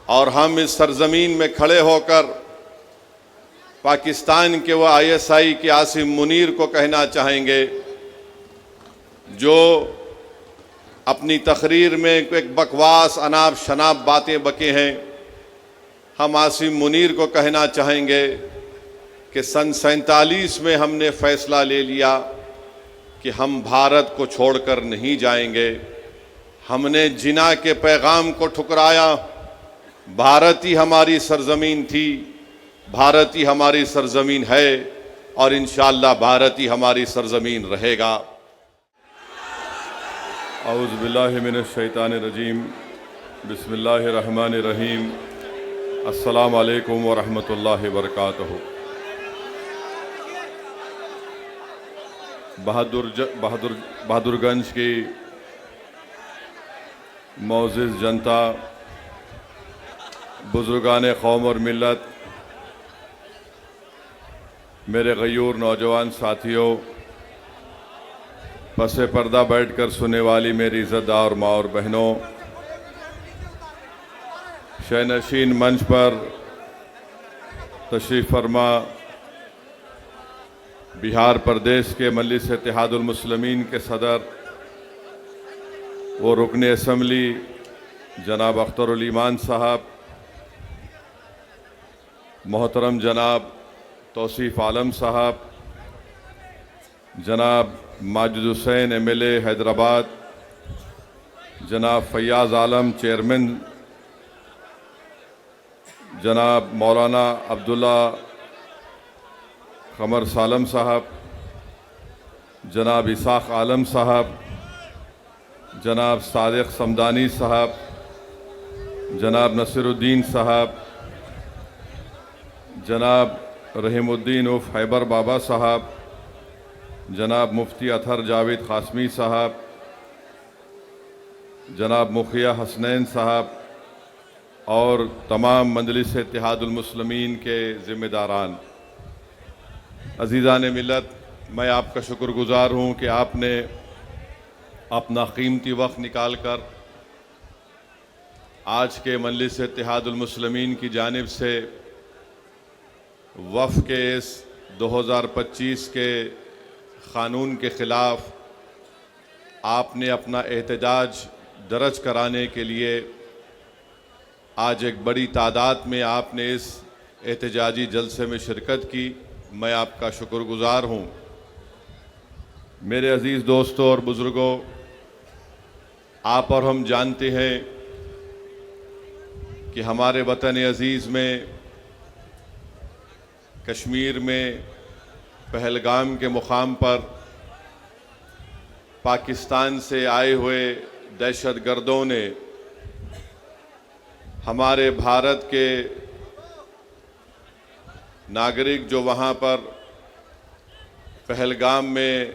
और हम इस सरजमीन में खड़े होकर पाकिस्तान के वो ISI के आसिम मुनीर को कहना चाहेंगे जो अपनी तकरीर में एक बकवास अनाप शनाप बातें बके हैं। हम आसिम मुनीर को कहना चाहेंगे कि सन 47 में हमने फ़ैसला ले लिया कि हम भारत को छोड़कर नहीं जाएंगे। हमने जिना के पैगाम को ठुकराया। भारत ही हमारी सरजमीन थी, भारत ही हमारी सरजमीन है और इंशाअल्लाह भारत ही हमारी सरजमीन रहेगा। औज़ु बिल्लाहि मिनश शैतानिर रजीम, बिस्मिल्लाहिर रहमानिर रहीम। अस्सलामु अलैकुम व रहमतुल्लाहि व बरकातहू। बहादुरगंज की मोअज़्ज़िज़ जनता, बुज़ुर्गान कौम और मिल्लत, मेरे गयूर नौजवान साथियों, पसे पर्दा बैठकर सुनने वाली मेरी इज़्ज़तदार माँ और बहनों, शहनशीन मंच पर तशरीफ़ फरमा बिहार प्रदेश के मजलिस इत्तेहादुल मुस्लिमीन के सदर वो रुकन असम्बली जनाब अख्तरुल ईमान साहब, मोहतरम जनाब तौसीफ़ आलम साहब, जनाब माजिद हुसैन MLA हैदराबाद, जनाब फ़याज़ आलम चेयरमैन, जनाब मौलाना अब्दुल्ला क़मर सालम साहब, जनाब इसाक़ आलम साहब, जनाब सादिक़ समदानी साहब, जनाब नसीरुद्दीन साहब, जनाब रहीमुद्दीन उर्फ़ हैबर बाबा साहब, जनाब मुफ्ती अतहर जावेद क़ासमी साहब, जनाब मुखिया हसनैन साहब और तमाम मजलिस इत्तेहादुल मुस्लिमीन के ज़िम्मेदारान, अज़ीज़ान मिल्लत, मैं आपका शुक्रगुज़ार हूँ कि आपने अपना कीमती वक्त निकाल कर आज के मजलिस इत्तेहादुल मुस्लिमीन की जानिब से वफ़ के इस 2025 के क़ानून के ख़िलाफ़ आपने अपना एहतजाज दर्ज कराने के लिए आज एक बड़ी तादाद में आपने इस एहतजाजी जलसे में शिरकत की। मैं आपका शुक्रगुज़ार हूँ। मेरे अज़ीज़ दोस्तों और बुज़ुर्गों, आप और हम जानते हैं कि हमारे वतन अज़ीज़ में कश्मीर में पहलगाम के मुकाम पर पाकिस्तान से आए हुए दहशतगर्दों ने हमारे भारत के नागरिक जो वहाँ पर पहलगाम में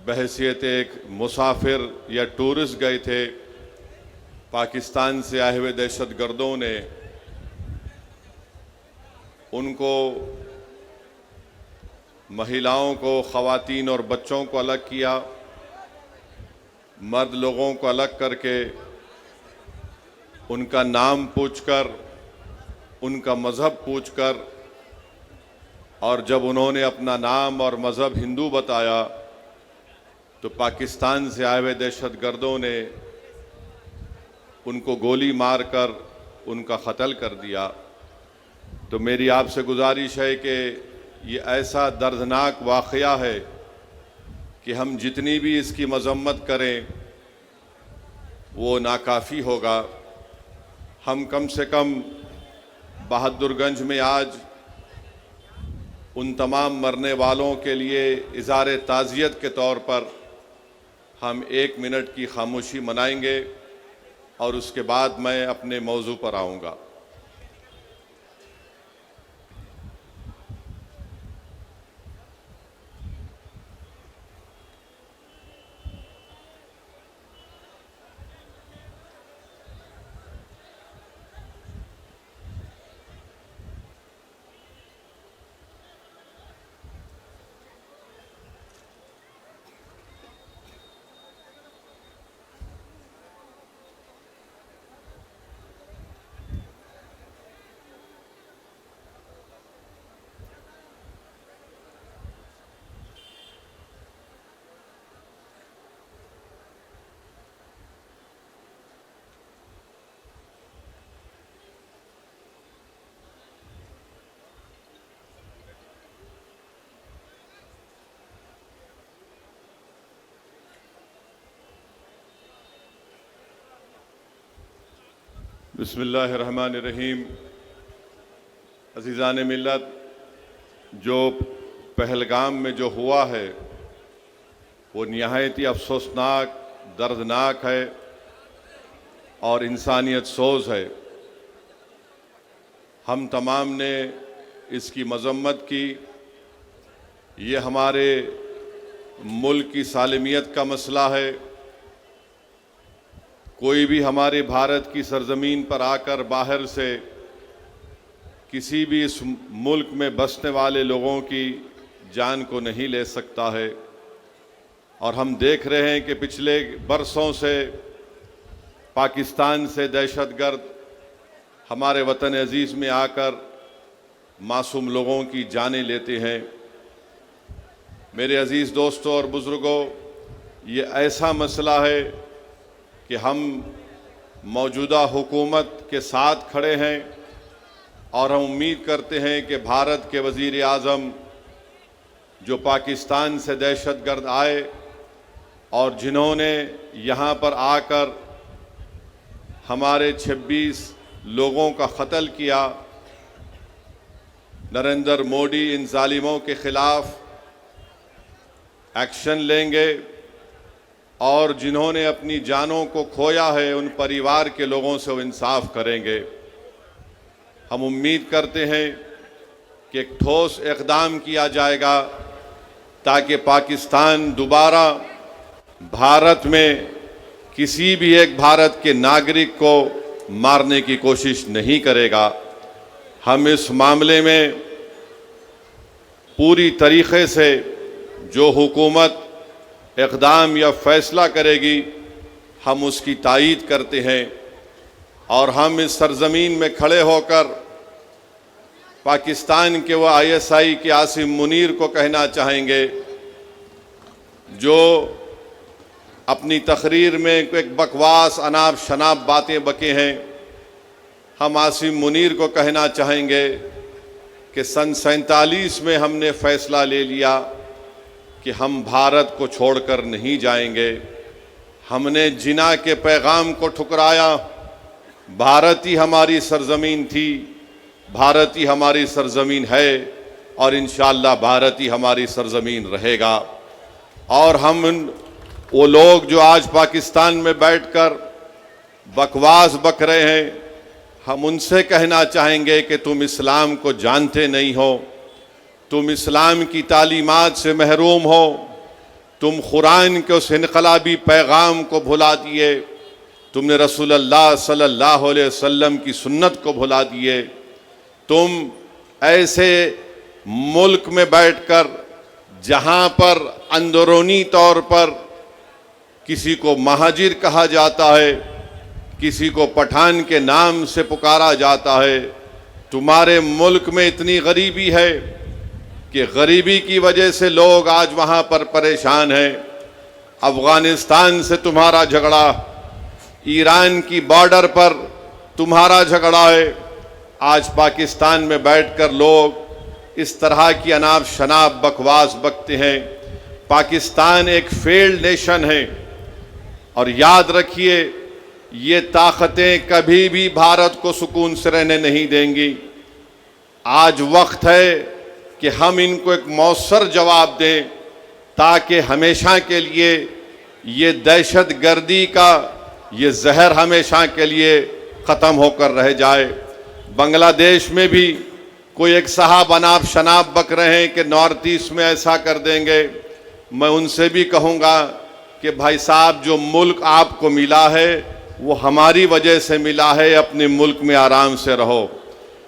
बहैसियत एक मुसाफिर या टूरिस्ट गए थे, पाकिस्तान से आए हुए दहशतगर्दों ने उनको, महिलाओं को, ख़वातीन और बच्चों को अलग किया, मर्द लोगों को अलग करके उनका नाम पूछकर, उनका मज़हब पूछकर, और जब उन्होंने अपना नाम और मज़हब हिंदू बताया तो पाकिस्तान से आए हुए दहशतगर्दों ने उनको गोली मारकर उनका क़त्ल कर दिया। तो मेरी आपसे गुजारिश है कि ये ऐसा दर्दनाक वाक़या है कि हम जितनी भी इसकी मज़म्मत करें वो नाकाफ़ी होगा। हम कम से कम बहादुरगंज में आज उन तमाम मरने वालों के लिए इज़हार ताज़ियत के तौर पर हम 1 मिनट की खामोशी मनाएंगे और उसके बाद मैं अपने मौजू पर आऊँगा। बिस्मिल्लाहिर्रहमानिर्रहीम। अज़ीज़ान मिल्लत, जो पहलगाम में जो हुआ है वो निहायत ही अफसोसनाक, दर्दनाक है और इंसानियत सोज़ है। हम तमाम ने इसकी मज़म्मत की। ये हमारे मुल्क की सालिमियत का मसला है। कोई भी हमारे भारत की सरज़मीन पर आकर बाहर से किसी भी इस मुल्क में बसने वाले लोगों की जान को नहीं ले सकता है। और हम देख रहे हैं कि पिछले बरसों से पाकिस्तान से दहशतगर्द हमारे वतन अज़ीज़ में आकर मासूम लोगों की जानें लेते हैं। मेरे अज़ीज़ दोस्तों और बुज़ुर्गों, ये ऐसा मसला है कि हम मौजूदा हुकूमत के साथ खड़े हैं और हम उम्मीद करते हैं कि भारत के वज़ीर आज़म जो पाकिस्तान से दहशतगर्द आए और जिन्होंने यहाँ पर आकर हमारे 26 लोगों का कत्ल किया, नरेंद्र मोदी इन जालिमों के ख़िलाफ़ एक्शन लेंगे और जिन्होंने अपनी जानों को खोया है उन परिवार के लोगों से वो इंसाफ करेंगे। हम उम्मीद करते हैं कि एक ठोस इक़दाम किया जाएगा ताकि पाकिस्तान दोबारा भारत में किसी भी एक भारत के नागरिक को मारने की कोशिश नहीं करेगा। हम इस मामले में पूरी तरीक़े से जो हुकूमत इक़दाम या फ़ैसला करेगी हम उसकी तायीद करते हैं और हम इस सरज़मीन में खड़े होकर पाकिस्तान के वो ISI के आसिम मुनीर को कहना चाहेंगे जो अपनी तकरीर में एक बकवास अनाप शनाप बातें बके हैं। हम आसिम मुनीर को कहना चाहेंगे कि सन 47 में हमने फ़ैसला ले लिया कि हम भारत को छोड़कर नहीं जाएंगे। हमने जिना के पैगाम को ठुकराया। भारत ही हमारी सरज़मीन थी, भारत ही हमारी सरज़मीन है और इंशाअल्लाह भारत ही हमारी सरज़मीन रहेगा। और हम वो लोग जो आज पाकिस्तान में बैठकर बकवास बक रहे हैं, हम उनसे कहना चाहेंगे कि तुम इस्लाम को जानते नहीं हो, तुम इस्लाम की तालीमात से महरूम हो, तुम कुरान के उस इनकलाबी पैगाम को भुला दिए, तुमने रसूलुल्लाह सल्लल्लाहु अलैहि वसल्लम की सुन्नत को भुला दिए। तुम ऐसे मुल्क में बैठकर जहाँ पर अंदरूनी तौर पर किसी को महाजिर कहा जाता है, किसी को पठान के नाम से पुकारा जाता है, तुम्हारे मुल्क में इतनी गरीबी है कि गरीबी की वजह से लोग आज वहाँ पर परेशान हैं। अफ़गानिस्तान से तुम्हारा झगड़ा, ईरान की बॉर्डर पर तुम्हारा झगड़ा है। आज पाकिस्तान में बैठकर लोग इस तरह की अनाप शनाप बकवास बकते हैं। पाकिस्तान एक फेल्ड नेशन है और याद रखिए ये ताकतें कभी भी भारत को सुकून से रहने नहीं देंगी। आज वक्त है कि हम इनको एक मौसर जवाब दें ताकि हमेशा के लिए ये दहशत गर्दी का ये जहर हमेशा के लिए ख़त्म होकर रह जाए। बांग्लादेश में भी कोई एक साहब अनाप शनाप बक रहे हैं कि नॉर्थ ईस्ट में ऐसा कर देंगे। मैं उनसे भी कहूँगा कि भाई साहब, जो मुल्क आपको मिला है वो हमारी वजह से मिला है, अपने मुल्क में आराम से रहो।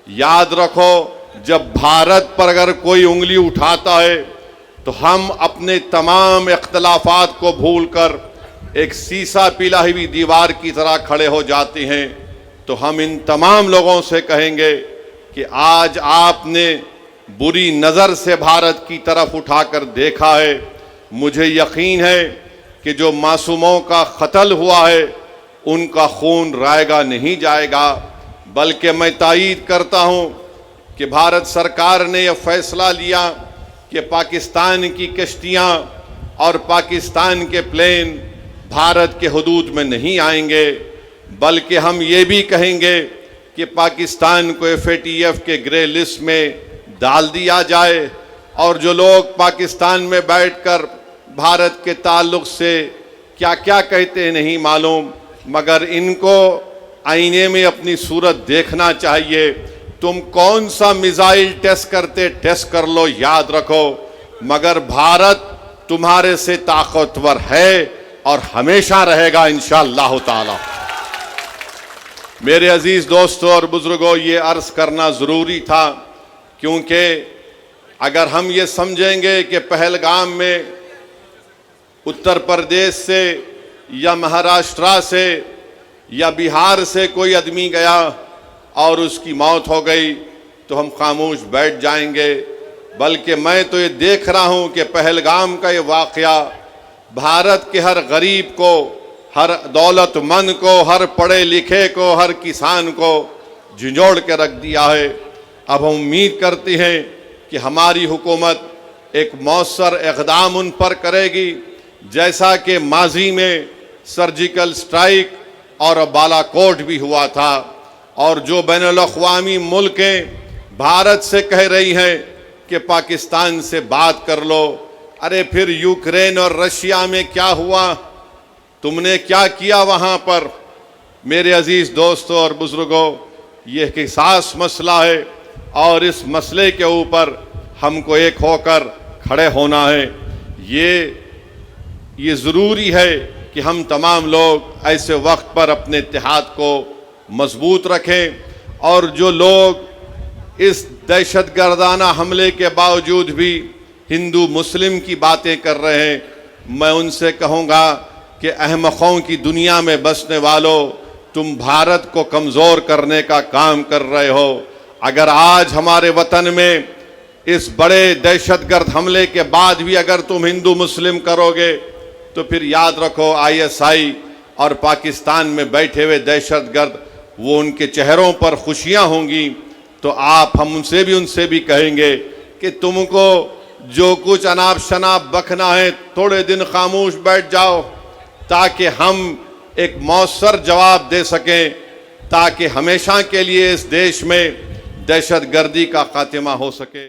याद रखो, जब भारत पर अगर कोई उंगली उठाता है तो हम अपने तमाम इख्तलाफात को भूलकर एक सीसा पिला हुई दीवार की तरह खड़े हो जाते हैं। तो हम इन तमाम लोगों से कहेंगे कि आज आपने बुरी नज़र से भारत की तरफ उठाकर देखा है। मुझे यकीन है कि जो मासूमों का कत्ल हुआ है उनका खून रायगा नहीं जाएगा। बल्कि मैं तायीद करता हूँ कि भारत सरकार ने यह फैसला लिया कि पाकिस्तान की कश्तियाँ और पाकिस्तान के प्लेन भारत के हुदूद में नहीं आएंगे। बल्कि हम ये भी कहेंगे कि पाकिस्तान को FATF के ग्रे लिस्ट में डाल दिया जाए और जो लोग पाकिस्तान में बैठकर भारत के ताल्लुक़ से क्या क्या कहते हैं नहीं मालूम, मगर इनको आईने में अपनी सूरत देखना चाहिए। तुम कौन सा मिसाइल टेस्ट करते टेस्ट कर लो, याद रखो, मगर भारत तुम्हारे से ताकतवर है और हमेशा रहेगा इंशाअल्लाह ताला। मेरे अजीज दोस्तों और बुजुर्गों, ये अर्ज करना ज़रूरी था, क्योंकि अगर हम ये समझेंगे कि पहलगाम में उत्तर प्रदेश से या महाराष्ट्र से या बिहार से कोई आदमी गया और उसकी मौत हो गई तो हम खामोश बैठ जाएंगे। बल्कि मैं तो ये देख रहा हूँ कि पहलगाम का ये वाक़या भारत के हर गरीब को, हर दौलतमंद को, हर पढ़े लिखे को, हर किसान को झंझोड़ के रख दिया है। अब हम उम्मीद करते हैं कि हमारी हुकूमत एक मौसर इक़दाम उन पर करेगी, जैसा कि माजी में सर्जिकल स्ट्राइक और बालाकोट भी हुआ था। और जो बैनुल-अक़वामी मुल्कें भारत से कह रही हैं कि पाकिस्तान से बात कर लो, अरे फिर यूक्रेन और रशिया में क्या हुआ, तुमने क्या किया वहाँ पर? मेरे अजीज़ दोस्तों और बुज़ुर्गों, ये एक हिसास मसला है और इस मसले के ऊपर हमको एक होकर खड़े होना है। ये ज़रूरी है कि हम तमाम लोग ऐसे वक्त पर अपने इत्तेहाद को मजबूत रखें और जो लोग इस दहशतगर्दाना हमले के बावजूद भी हिंदू मुस्लिम की बातें कर रहे हैं, मैं उनसे कहूँगा कि अहमकों की दुनिया में बसने वालों, तुम भारत को कमज़ोर करने का काम कर रहे हो। अगर आज हमारे वतन में इस बड़े दहशतगर्द हमले के बाद भी अगर तुम हिंदू मुस्लिम करोगे तो फिर याद रखो ISI और पाकिस्तान में बैठे हुए दहशतगर्द, वो उनके चेहरों पर खुशियां होंगी। तो हम उनसे भी कहेंगे कि तुमको जो कुछ अनाप शनाप बकना है, थोड़े दिन खामोश बैठ जाओ, ताकि हम एक मौसर जवाब दे सकें, ताकि हमेशा के लिए इस देश में दहशतगर्दी का खात्मा हो सके।